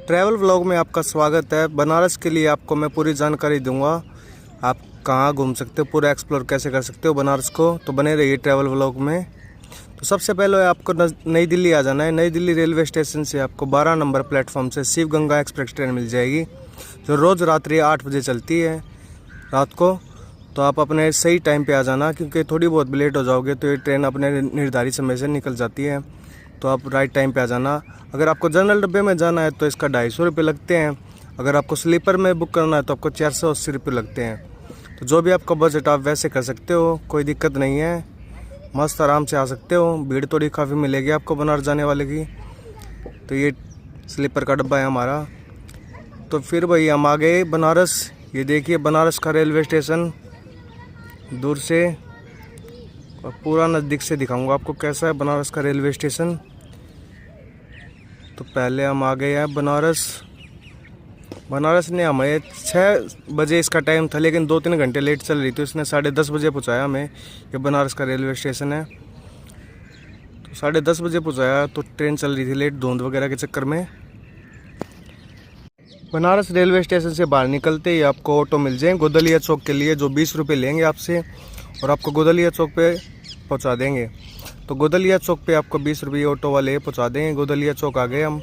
Travel vlog में आपका स्वागत है। बनारस के लिए आपको मैं पूरी जानकारी दूंगा। आप कहाँ घूम सकते हो, पूरा एक्सप्लोर कैसे कर सकते हो बनारस को, तो बने रहिए ट्रैवल व्लॉग में। तो सबसे पहले आपको नई दिल्ली आ जाना है। नई दिल्ली रेलवे स्टेशन से आपको 12 नंबर प्लेटफॉर्म से शिव गंगा एक्सप्रेस ट्रेन मिल जाएगी, जो रोज़ रात्रि 8 बजे चलती है रात को। तो आप अपने सही टाइम पे आ जाना, क्योंकि थोड़ी बहुत भी लेट हो जाओगे तो ये ट्रेन अपने निर्धारित समय से निकल जाती है। तो आप राइट टाइम पे आ जाना। अगर आपको जनरल डब्बे में जाना है तो इसका 250 रुपये लगते हैं। अगर आपको स्लीपर में बुक करना है तो आपको 480 रुपये लगते हैं। तो जो भी आपका बजट आप वैसे कर सकते हो, कोई दिक्कत नहीं है। मस्त आराम से आ सकते हो। भीड़ थोड़ी काफ़ी मिलेगी आपको बनारस जाने वाले की। तो ये स्लीपर का डब्बा है हमारा। तो फिर भाई हम आ गए बनारस। ये देखिए बनारस का रेलवे स्टेशन दूर से और पूरा नज़दीक से दिखाऊंगा आपको कैसा है बनारस का रेलवे स्टेशन। तो पहले हम आ गए हैं बनारस ने हमें 6 बजे इसका टाइम था, लेकिन 2-3 घंटे लेट चल रही थी। उसने 10:30 बजे पहुंचाया हमें। ये बनारस का रेलवे स्टेशन है। तो 10:30 बजे पहुंचाया तो ट्रेन चल रही थी लेट, धुंध वगैरह के चक्कर में। बनारस रेलवे स्टेशन से बाहर निकलते ही आपको ऑटो मिल जाए गोदलिया चौक के लिए, जो 20 रुपये लेंगे आपसे और आपको गोदलिया चौक पे पहुंचा देंगे। तो गोदलिया चौक पे आपको 20 रुपये ऑटो वाले पहुंचा देंगे। गोदलिया चौक आ गए हम।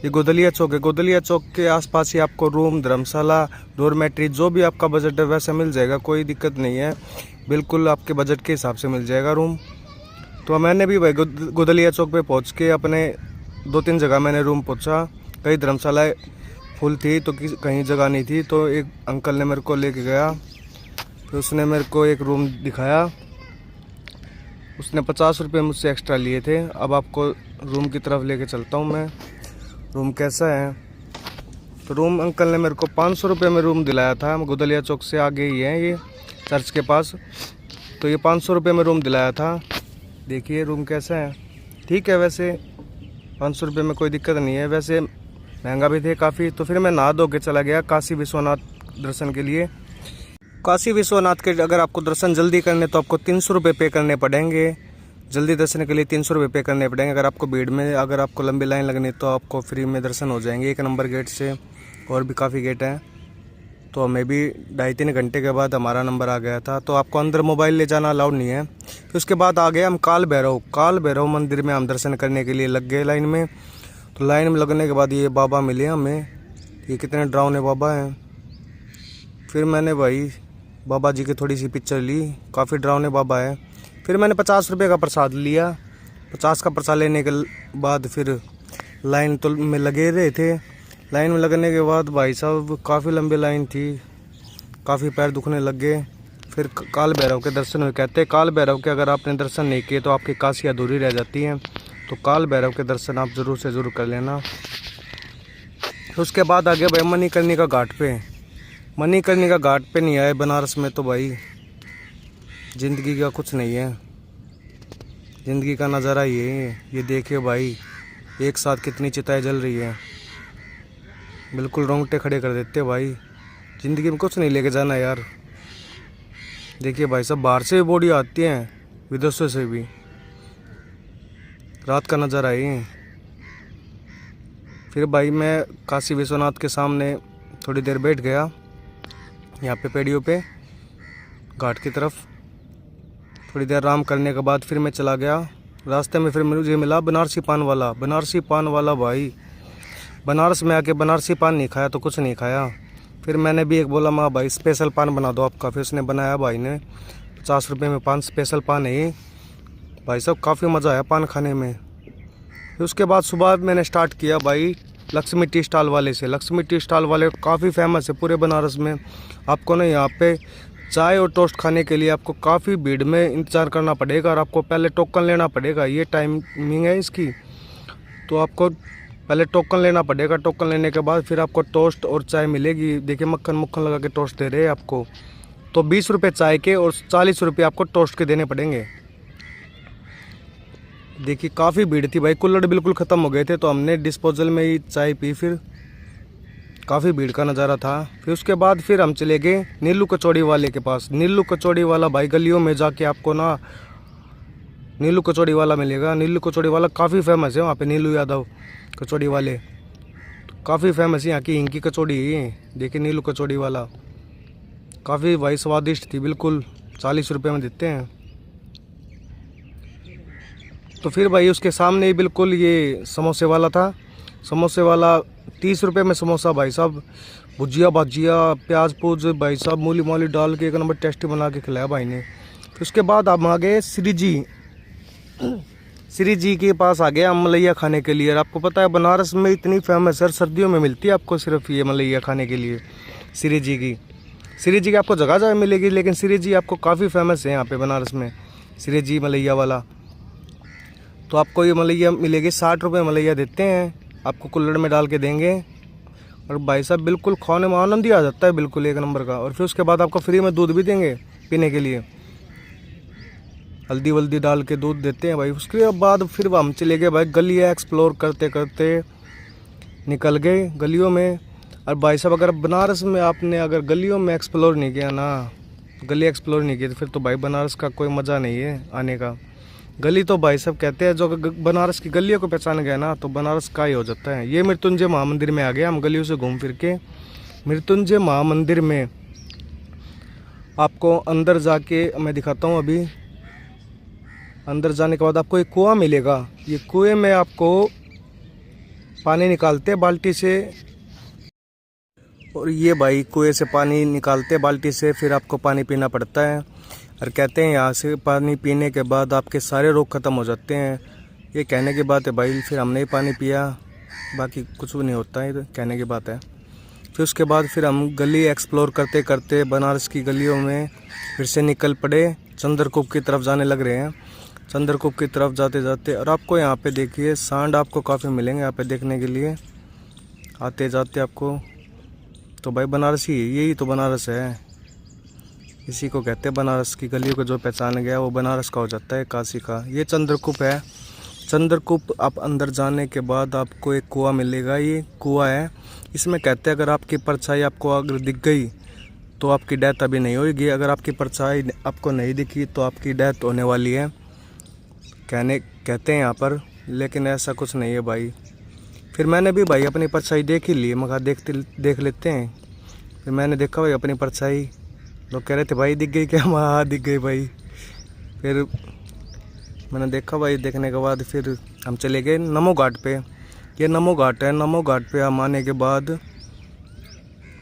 ये गोदलिया चौक है। गोदलिया चौक के आसपास ही आपको रूम, धर्मशाला, डॉर्मेट्री, जो भी आपका बजट है वैसा मिल जाएगा। कोई दिक्कत नहीं है, बिल्कुल आपके बजट के हिसाब से मिल जाएगा रूम। तो मैंने भी भाई गोदलिया चौक पे पहुँच के अपने 2-3 जगह मैंने रूम पूछा। कई धर्मशालाएँ फुल थी तो कहीं जगह नहीं थी। तो एक अंकल ने मेरे को लेके गया, तो उसने मेरे को एक रूम दिखाया। उसने 50 रुपये मुझसे एक्स्ट्रा लिए थे। अब आपको रूम की तरफ लेके चलता हूँ मैं। रूम कैसा है? तो रूम अंकल ने मेरे को 500 रुपये में रूम दिलाया था। गोदलिया चौक से आगे ही है ये, चर्च के पास। तो ये 500 रुपये में रूम दिलाया था। देखिए रूम कैसा है। ठीक है, वैसे 500 रुपये में कोई दिक्कत नहीं है। वैसे महंगा भी थे काफ़ी। तो फिर मैं नहा धो के चला गया काशी विश्वनाथ दर्शन के लिए। काशी विश्वनाथ के अगर आपको दर्शन जल्दी करने तो आपको 300 रुपये पे करने पड़ेंगे। जल्दी दर्शन के लिए 300 रुपये पे करने पड़ेंगे। अगर आपको भीड़ में, अगर आपको लंबी लाइन लगनी तो आपको फ्री में दर्शन हो जाएंगे 1 नंबर गेट से। और भी काफ़ी गेट हैं। तो हमें भी 2.5-3 घंटे के बाद हमारा नंबर आ गया था। तो आपको अंदर मोबाइल ले जाना अलाउड नहीं है। फिर उसके बाद आ गए हम काल भैरव मंदिर में। हम दर्शन करने के लिए लग गए लाइन में। तो लाइन में लगने के बाद ये बाबा मिले हमें। ये कितने डरावने बाबा हैं। फिर मैंने भाई बाबा जी की थोड़ी सी पिक्चर ली। काफ़ी डरावने बाबा है। फिर मैंने 50 रुपये का प्रसाद लिया। 50 का प्रसाद लेने के बाद फिर लाइन तो में लगे रहे थे। लाइन में लगने के बाद भाई साहब काफ़ी लंबी लाइन थी, काफ़ी पैर दुखने लग गए। फिर काल भैरव के दर्शन हुए। कहते हैं काल भैरव के अगर आपने दर्शन नहीं किए तो आपकी काशी अधूरी रह जाती है। तो काल भैरव के दर्शन आप ज़रूर से ज़रूर कर लेना। फिर उसके बाद आ गया भाई मणिकर्णिका घाट पे। मणिकर्णिका घाट पे नहीं आए बनारस में तो भाई ज़िंदगी का कुछ नहीं है। ज़िंदगी का नज़ारा ये है। ये देखिए भाई, एक साथ कितनी चिताएं जल रही है। बिल्कुल रोंगटे खड़े कर देते भाई। ज़िंदगी में कुछ नहीं लेके जाना यार। देखिए भाई सब बाहर से भी बॉडी आती हैं, विदेशों से भी। रात का नज़ारा ये। फिर भाई मैं काशी विश्वनाथ के सामने थोड़ी देर बैठ गया, यहाँ पे पेड़ियों पे घाट की तरफ। थोड़ी देर आराम करने के बाद फिर मैं चला गया। रास्ते में फिर मुझे मिला बनारसी पान वाला। बनारसी पान वाला भाई, बनारस में आके बनारसी पान नहीं खाया तो कुछ नहीं खाया। फिर मैंने भी एक बोला, माँ भाई स्पेशल पान बना दो आपका। फिर उसने बनाया भाई ने। 50 रुपये में पान, स्पेशल पान है ये भाई साहब। काफ़ी मज़ा आया पान खाने में। फिर उसके बाद सुबह मैंने स्टार्ट किया भाई लक्ष्मी टी स्टॉल वाले से। लक्ष्मी टी स्टॉल वाले काफ़ी फेमस है पूरे बनारस में। आपको ना यहाँ पे चाय और टोस्ट खाने के लिए आपको काफ़ी भीड़ में इंतज़ार करना पड़ेगा और आपको पहले टोकन लेना पड़ेगा। ये टाइमिंग है इसकी। तो आपको पहले टोकन लेना पड़ेगा। टोकन लेने के बाद फिर आपको टोस्ट और चाय मिलेगी। देखिए मक्खन लगा के टोस्ट दे रहे हैं आपको। तो 20 रुपये चाय के और 40 रुपये आपको टोस्ट के देने पड़ेंगे। देखिए काफ़ी भीड़ थी भाई, कुल्हड़ बिल्कुल ख़त्म हो गए थे। तो हमने डिस्पोजल में ही चाय पी। फिर काफ़ी भीड़ का नज़ारा था। फिर उसके बाद फिर हम चले गए नीलू कचौड़ी वाले के पास। नीलू कचौड़ी वाला भाई गलियों में जाके आपको ना नीलू कचौड़ी वाला मिलेगा। नीलू कचौड़ी वाला काफ़ी फेमस है वहाँ पे, नीलू यादव कचौड़ी वाले। काफ़ी फेमस है यहाँ की इनकी कचौड़ी। देखिए नीलू कचौड़ी वाला, काफ़ी भाई स्वादिष्ट थी बिल्कुल। 40 रुपये में देते हैं। तो फिर भाई उसके सामने ही बिल्कुल ये समोसे वाला था। समोसे वाला 30 रुपये में समोसा भाई साहब। भुजिया भाजिया प्याज पूज भाई साहब मूली मौली डाल के एक नंबर टेस्टी बना के खिलाया भाई ने। फिर उसके बाद हम आ गए श्री जी के पास आ गए हम मलैया खाने के लिए। और आपको पता है बनारस में इतनी फेमस है, सर्दियों में मिलती है आपको सिर्फ ये मलैया खाने के लिए श्री जी की आपको जगह जगह मिलेगी, लेकिन श्री जी आपको काफ़ी फेमस है यहाँ पे बनारस में, श्री जी मलैया वाला। तो आपको ये मलैया मिलेगी 60 रुपये मलैया देते हैं, आपको कुल्हड़ में डाल के देंगे। और भाई साहब बिल्कुल खाने में आनंद ही आ जाता है बिल्कुल एक नंबर का। और फिर उसके बाद आपको फ्री में दूध भी देंगे पीने के लिए, हल्दी वल्दी डाल के दूध देते हैं भाई। उसके बाद फिर हम चले गए भाई गलियाँ एक्सप्लोर करते करते निकल गए गलियों में। और भाई साहब अगर बनारस में आपने अगर गलियों में एक्सप्लोर नहीं किया ना, गली एक्सप्लोर नहीं की, तो फिर तो भाई बनारस का कोई मज़ा नहीं है आने का। गली तो भाई साहब कहते हैं जो बनारस की गलियों को पहचान गया ना तो बनारस का ही हो जाता है। ये मृत्युंजय महामंदिर में आ गए हम गलियों से घूम फिर के। मृत्युंजय महामंदिर में आपको अंदर जाके मैं दिखाता हूँ। अभी अंदर जाने के बाद आपको एक कुआं मिलेगा। ये कुएं में आपको पानी निकालते बाल्टी से, और ये भाई कुएं से पानी निकालते बाल्टी से, फिर आपको पानी पीना पड़ता है। और कहते हैं यहाँ से पानी पीने के बाद आपके सारे रोग ख़त्म हो जाते हैं। ये कहने की बात है भाई, फिर हमने ही पानी पिया, बाकी कुछ भी नहीं होता है, तो कहने की बात है। फिर उसके बाद फिर हम गली एक्सप्लोर करते करते बनारस की गलियों में फिर से निकल पड़े, चंद्रकूप की तरफ जाने लग रहे हैं। चंद्रकूप की तरफ जाते जाते, और आपको यहाँ पे देखिए सांड आपको काफ़ी मिलेंगे यहाँ पे देखने के लिए आते जाते आपको। तो भाई बनारस ही यही तो बनारस है, इसी को कहते हैं बनारस की गलियों को जो पहचान गया वो बनारस का हो जाता है, काशी का। ये चंद्रकूप है। चंद्रकूप आप अंदर जाने के बाद आपको एक कुआं मिलेगा। ये कुआं है, इसमें कहते हैं अगर आपकी परछाई आपको अगर दिख गई तो आपकी डेथ अभी नहीं होगी, अगर आपकी परछाई आपको नहीं दिखी तो आपकी डेथ होने वाली है, कहते हैं यहाँ पर। लेकिन ऐसा कुछ नहीं है भाई। फिर मैंने भी भाई अपनी परछाई देख ही ली, मगर देख लेते हैं। फिर मैंने देखा भाई अपनी परछाई, लोग कह रहे थे भाई दिख गई क्या? हाँ दिख गई भाई। फिर मैंने देखा भाई, देखने के बाद फिर हम चले गए नमो घाट पे। ये नमो घाट है। नमो घाट पे हम आने के बाद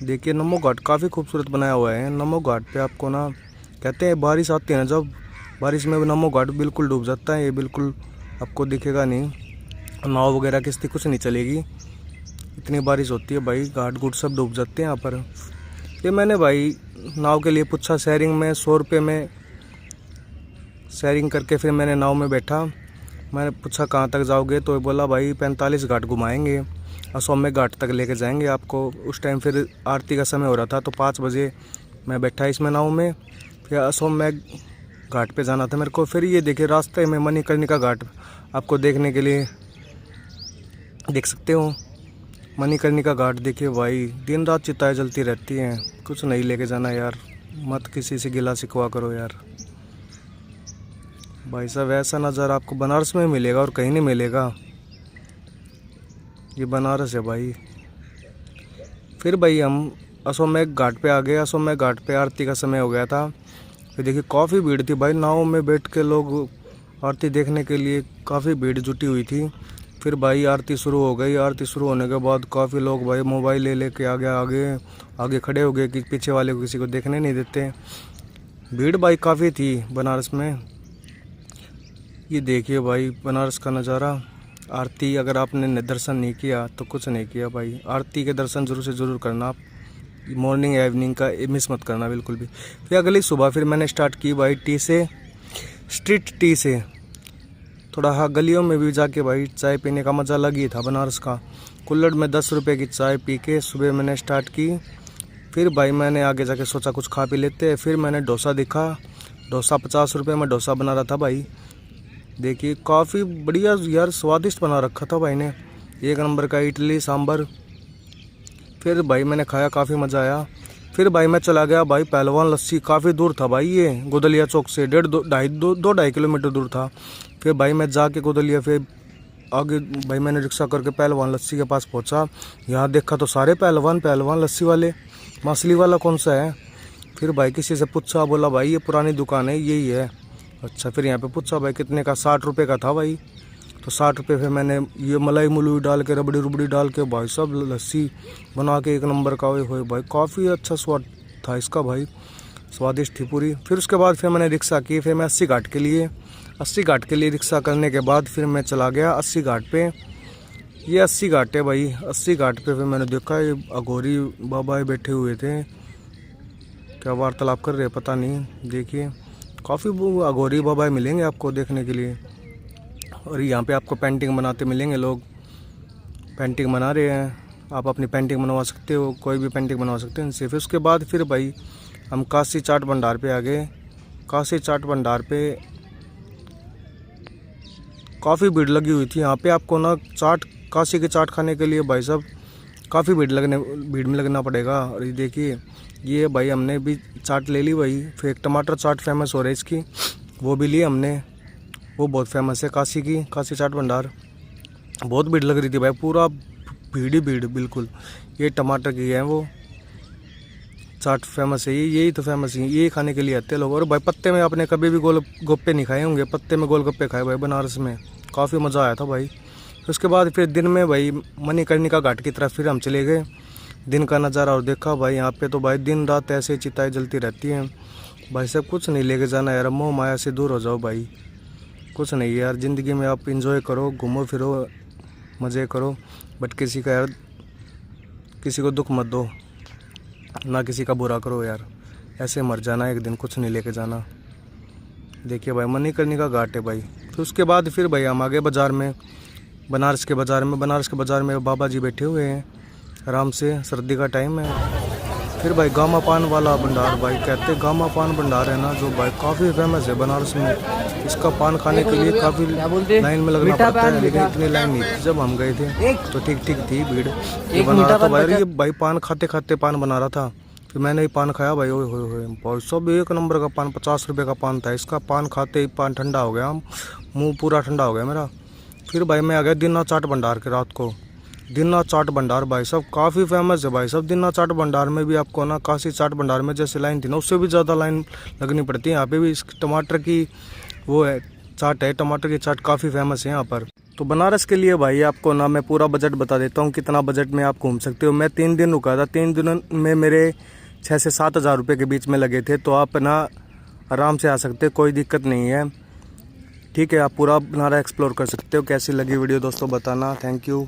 देखिए नमो घाट काफ़ी खूबसूरत बनाया हुआ है। नमो घाट पे आपको ना कहते हैं बारिश आती है ना, जब बारिश में नमो घाट बिल्कुल डूब जाता है। ये बिल्कुल आपको दिखेगा नहीं, नाव वगैरह किस्ती कुछ नहीं चलेगी, इतनी बारिश होती है भाई, घाट घूट सब डूब जाते हैं यहाँ पर। ये मैंने भाई नाव के लिए पूछा शेयरिंग में 100 रुपये में शेयरिंग करके फिर मैंने नाव में बैठा। मैंने पूछा कहाँ तक जाओगे, तो बोला भाई 45 घाट घुमाएंगे, असोम्य घाट तक लेके जाएंगे आपको। उस टाइम फिर आरती का समय हो रहा था, तो 5 बजे मैं बैठा इसमें नाव में। फिर असोम्य घाट पे जाना था मेरे को। फिर ये देखिए रास्ते में मणिकर्णिका घाट आपको देखने के लिए देख सकते हो। मणिकर्णिका घाट देखिए भाई, दिन रात चिताएं जलती रहती हैं। कुछ नहीं लेके जाना यार, मत किसी से गिला शिकवा करो यार। भाई साहब ऐसा नज़ारा आपको बनारस में मिलेगा और कहीं नहीं मिलेगा। ये बनारस है भाई। फिर भाई हम असोम्य घाट पे आ गए। असोम्य घाट पे आरती का समय हो गया था। फिर देखिए काफ़ी भीड़ थी भाई, नाव में बैठ के लोग आरती देखने के लिए काफ़ी भीड़ जुटी हुई थी। फिर भाई आरती शुरू हो गई। आरती शुरू होने के बाद काफ़ी लोग भाई मोबाइल ले लेके आगे खड़े हो गए कि पीछे वाले को किसी को देखने नहीं देते। भीड़ भाई काफ़ी थी बनारस में। ये देखिए भाई बनारस का नज़ारा। आरती अगर आपने दर्शन नहीं किया तो कुछ नहीं किया भाई। आरती के दर्शन जरूर से ज़रूर करना आप, मॉर्निंग इवनिंग का मिस मत करना बिल्कुल भी। फिर अगली सुबह फिर मैंने स्टार्ट की भाई टी से, स्ट्रीट टी से। थोड़ा हाँ गलियों में भी जाके भाई चाय पीने का मज़ा अलग ही था बनारस का। कुल्हड़ में 10 रुपये की चाय पी के सुबह मैंने स्टार्ट की। फिर भाई मैंने आगे जाके सोचा कुछ खा पी लेते हैं। फिर मैंने डोसा देखा। डोसा 50 रुपये में डोसा बना रहा था भाई। देखिए काफ़ी बढ़िया यार, स्वादिष्ट बना रखा था भाई ने, एक नंबर का इडली सांभर। फिर भाई मैंने खाया, काफ़ी मज़ा आया। फिर भाई मैं चला गया भाई पहलवान लस्सी। काफ़ी दूर था भाई, ये गोदलिया चौक से 2.5 किलोमीटर दूर था। फिर भाई मैं जाके गोदलिया फिर आगे भाई मैंने रिक्शा करके पहलवान लस्सी के पास पहुंचा। यहाँ देखा तो सारे पहलवान पहलवान लस्सी वाले, मछली वाला कौन सा है। फिर भाई किसी से पूछा, बोला भाई ये पुरानी दुकान है, यही है। अच्छा, फिर यहाँ पे पूछा भाई कितने का, 60 रुपये का था भाई। तो 60 रुपये फिर मैंने ये मलाई मुलई डाल के, रबड़ी रुबड़ी डाल के भाई सब लस्सी बना के एक नंबर का हुए भाई, काफ़ी अच्छा स्वाद था इसका भाई, स्वादिष्ट थी पूरी। फिर उसके बाद फिर मैंने रिक्शा की, फिर मैं 80 घाट के लिए रिक्शा करने के बाद फिर मैं चला गया 80 घाट पे। ये 80 घाट है भाई। 80 घाट पे फिर मैंने देखा ये अघोरी बाबा बैठे हुए थे, क्या वार्तालाप कर रहे पता नहीं। देखिए काफ़ी अघोरी बाबा मिलेंगे आपको देखने के लिए। और यहाँ पे आपको पेंटिंग बनाते मिलेंगे, लोग पेंटिंग बना रहे हैं, आप अपनी पेंटिंग बनवा सकते हो, कोई भी पेंटिंग बनवा सकते हैं इनसे। फिर उसके बाद फिर भाई हम काशी चाट भंडार पे आ गए। काशी चाट भंडार पे काफ़ी भीड़ लगी हुई थी। यहाँ पे आपको ना काशी के चाट खाने के लिए भाई साहब काफ़ी भीड़ में लगना पड़ेगा। और ये देखिए ये भाई हमने भी चाट ले ली भाई। फिर एक टमाटर चाट फेमस हो रही है इसकी, वो भी ली हमने, वो बहुत फेमस है काशी की, काशी चाट भंडार। बहुत भीड़ लग रही थी भाई, पूरा भीड़ ही भीड़ बिल्कुल। ये टमाटर की है वो चाट फेमस है, यही तो फेमस है, यही खाने के लिए आते हैं लोग। और भाई पत्ते में आपने कभी भी गोलगप्पे नहीं खाए होंगे, पत्ते में गोलगप्पे खाए भाई बनारस में, काफ़ी मज़ा आया था भाई। उसके बाद फिर दिन में भाई मणिकर्णिका घाट की तरफ फिर हम चले गए। दिन का नज़ारा और देखा भाई, यहाँ पे तो भाई दिन रात ऐसे चिताएं जलती रहती हैं भाई। सब कुछ नहीं लेके जाना यार, मोह माया से दूर हो जाओ भाई, कुछ नहीं यार ज़िंदगी में। आप इंजॉय करो, घूमो फिरो, मज़े करो, बट किसी का यार किसी को दुख मत दो, ना किसी का बुरा करो यार, ऐसे मर जाना एक दिन, कुछ नहीं लेके जाना। देखिए भाई मणिकर्णिका घाट है भाई। फिर उसके बाद फिर भाई हम आ गए बाज़ार में, बनारस के बाज़ार में बाबा जी बैठे हुए हैं आराम से, सर्दी का टाइम है। फिर भाई गामा पान वाला भंडार भाई, कहते गामा पान भंडार है ना जो भाई काफ़ी फेमस है बनारस में। इसका पान खाने के लिए काफ़ी लाइन में लगना पड़ता है, लेकिन इतनी लाइन नहीं थी जब हम गए थे, तो ठीक थी भीड़। ये बना रहा था भाई, ये भाई पान खाते खाते पान बना रहा था। फिर मैंने ही पान खाया भाई, ओए होए भाई सब एक नंबर का पान, 50 रुपये का पान था इसका। पान खाते ही पान ठंडा हो गया, मुँह पूरा ठंडा हो गया मेरा। फिर भाई मैं आ गया दीना चाट भंडार के रात को। दीना चाट भंडार भाई साहब काफ़ी फेमस है भाई साहब। दीना चाट भंडार में भी आपको ना काशी चाट भंडार में जैसे लाइन थी ना, उससे भी ज़्यादा लाइन लगनी पड़ती है। यहाँ पे भी इस टमाटर की वो है चाट है, टमाटर की चाट काफ़ी फेमस है यहाँ पर। तो बनारस के लिए भाई आपको ना मैं पूरा बजट बता देता हूँ, कितना बजट में आप घूम सकते हो। मैं 3 दिन रुका था, 3 दिनों में मेरे 6 से 7 हज़ार रुपये के बीच में लगे थे। तो आप ना आराम से आ सकते हो, कोई दिक्कत नहीं है, ठीक है। आप पूरा बनारस एक्सप्लोर कर सकते हो। कैसी लगी वीडियो दोस्तों बताना। Thank you.